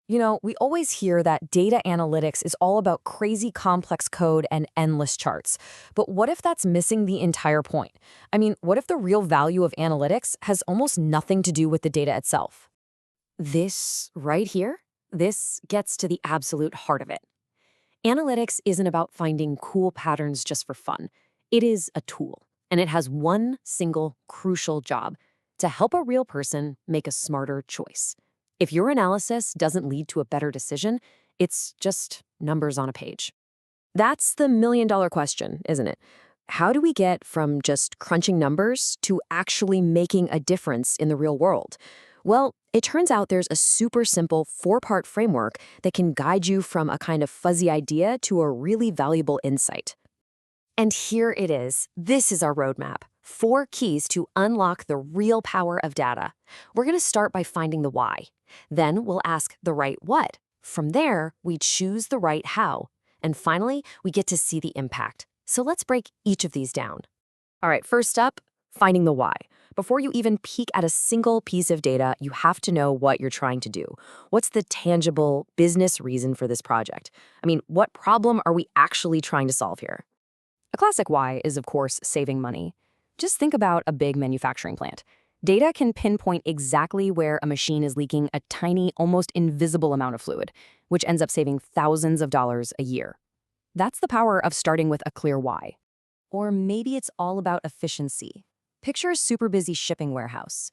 We always hear that data analytics is all about crazy complex code and endless charts. But what if that's missing the entire point? I mean, what if the real value of analytics has almost nothing to do with the data itself? This right here, this gets to the absolute heart of it. Analytics isn't about finding cool patterns just for fun. It is a tool, and it has one single crucial job: to help a real person make a smarter choice. If your analysis doesn't lead to a better decision, it's just numbers on a page. That's the million-dollar question, isn't it? How do we get from just crunching numbers to actually making a difference in the real world? Well, it turns out there's a super simple four-part framework that can guide you from a kind of fuzzy idea to a really valuable insight. And here it is. This is our roadmap. 4 keys to unlock the real power of data. We're going to start by finding the why. Then we'll ask the right what. From there, we choose the right how. And finally, we get to see the impact. So let's break each of these down. All right, first up, finding the why. Before you even peek at a single piece of data, you have to know what you're trying to do. What's the tangible business reason for this project? I mean, what problem are we actually trying to solve here? A classic why is, of course, saving money. Just think about a big manufacturing plant. Data can pinpoint exactly where a machine is leaking a tiny, almost invisible amount of fluid, which ends up saving thousands of dollars a year. That's the power of starting with a clear why. Or maybe it's all about efficiency. Picture a super busy shipping warehouse.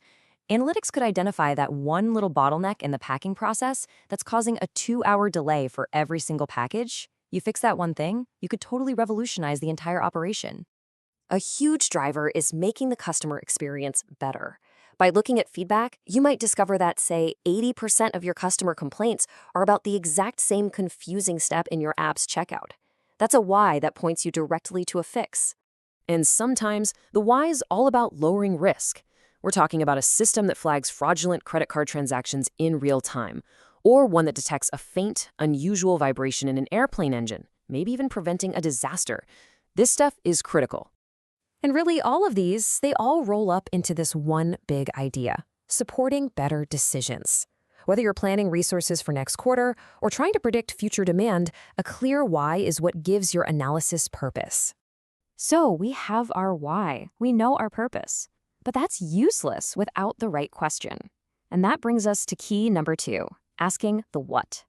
Analytics could identify that one little bottleneck in the packing process that's causing a 2-hour delay for every single package. You fix that one thing, you could totally revolutionize the entire operation. A huge driver is making the customer experience better. By looking at feedback, you might discover that, say, 80% of your customer complaints are about the exact same confusing step in your app's checkout. That's a why that points you directly to a fix. And sometimes, the why is all about lowering risk. We're talking about a system that flags fraudulent credit card transactions in real time, or one that detects a faint, unusual vibration in an airplane engine, maybe even preventing a disaster. This stuff is critical. And really, all of these, they all roll up into this one big idea: supporting better decisions. Whether you're planning resources for next quarter or trying to predict future demand, a clear why is what gives your analysis purpose. So we have our why, we know our purpose, but that's useless without the right question. And that brings us to key number 2, asking the what.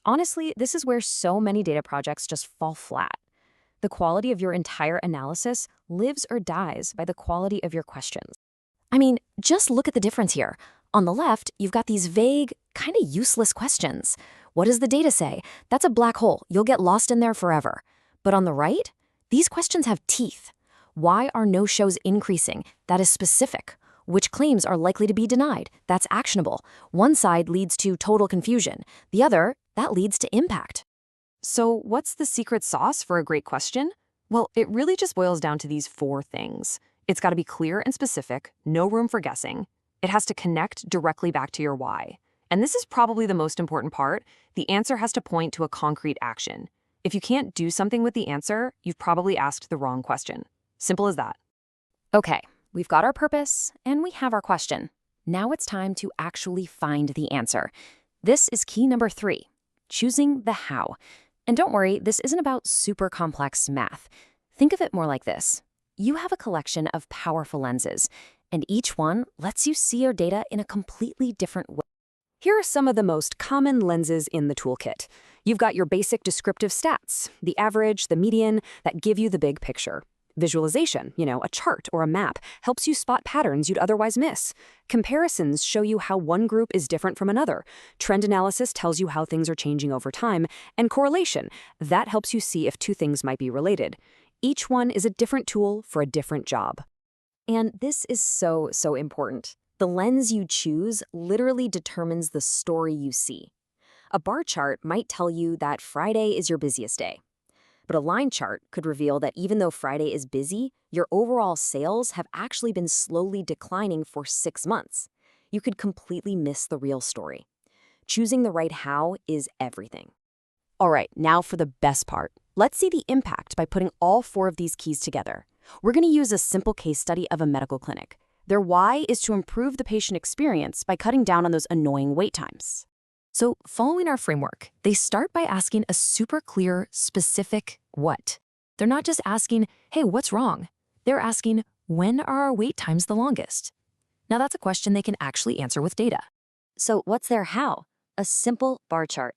Honestly, this is where so many data projects just fall flat. The quality of your entire analysis lives or dies by the quality of your questions. I mean, just look at the difference here. On the left, you've got these vague, kind of useless questions. What does the data say? That's a black hole. You'll get lost in there forever. But on the right, these questions have teeth. Why are no-shows increasing? That is specific. Which claims are likely to be denied? That's actionable. One side leads to total confusion. The other, that leads to impact. So what's the secret sauce for a great question? Well, it really just boils down to these 4 things. It's got to be clear and specific, no room for guessing. It has to connect directly back to your why. And this is probably the most important part. The answer has to point to a concrete action. If you can't do something with the answer, you've probably asked the wrong question. Simple as that. Okay, we've got our purpose and we have our question. Now it's time to actually find the answer. This is key number 3, choosing the how. And don't worry, this isn't about super complex math. Think of it more like this. You have a collection of powerful lenses, and each one lets you see your data in a completely different way. Here are some of the most common lenses in the toolkit. You've got your basic descriptive stats, the average, the median, that give you the big picture. Visualization, a chart or a map, helps you spot patterns you'd otherwise miss. Comparisons show you how one group is different from another. Trend analysis tells you how things are changing over time. And correlation, that helps you see if 2 things might be related. Each one is a different tool for a different job. And this is so important. The lens you choose literally determines the story you see. A bar chart might tell you that Friday is your busiest day. But a line chart could reveal that even though Friday is busy, your overall sales have actually been slowly declining for 6 months. You could completely miss the real story. Choosing the right how is everything. All right, now for the best part. Let's see the impact by putting all 4 of these keys together. We're going to use a simple case study of a medical clinic. Their why is to improve the patient experience by cutting down on those annoying wait times. So, following our framework, they start by asking a super clear, specific what. They're not just asking, hey, what's wrong? They're asking, when are our wait times the longest? Now, that's a question they can actually answer with data. So what's their how? A simple bar chart.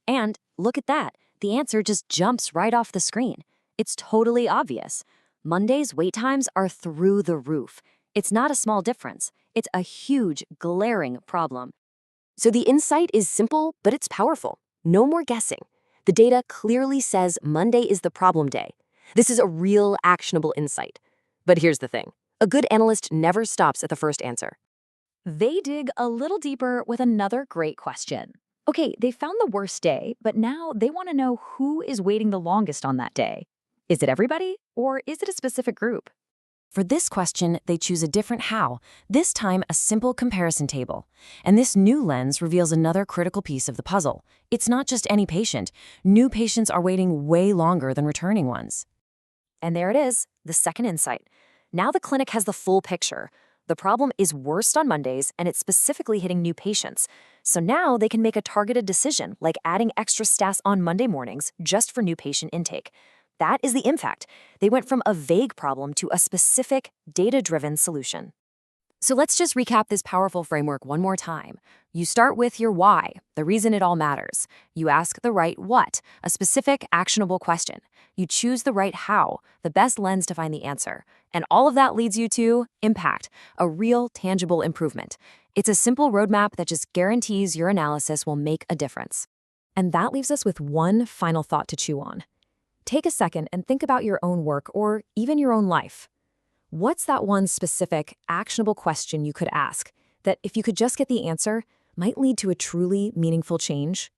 And look at that. The answer just jumps right off the screen. It's totally obvious. Monday's wait times are through the roof. It's not a small difference. It's a huge, glaring problem. So the insight is simple, but it's powerful. No more guessing. The data clearly says Monday is the problem day. This is a real, actionable insight. But here's the thing. A good analyst never stops at the first answer. They dig a little deeper with another great question. Okay, they found the worst day, but now they want to know who is waiting the longest on that day. Is it everybody, or is it a specific group? For this question, they choose a different how, this time a simple comparison table. And this new lens reveals another critical piece of the puzzle. It's not just any patient. New patients are waiting way longer than returning ones. And there it is, the second insight. Now the clinic has the full picture. The problem is worst on Mondays, and it's specifically hitting new patients. So now they can make a targeted decision, like adding extra staff on Monday mornings just for new patient intake. That is the impact. They went from a vague problem to a specific, data-driven solution. So let's just recap this powerful framework one more time. You start with your why, the reason it all matters. You ask the right what, a specific, actionable question. You choose the right how, the best lens to find the answer. And all of that leads you to impact, a real, tangible improvement. It's a simple roadmap that just guarantees your analysis will make a difference. And that leaves us with one final thought to chew on. Take a second and think about your own work or even your own life. What's that one specific, actionable question you could ask that, if you could just get the answer, might lead to a truly meaningful change?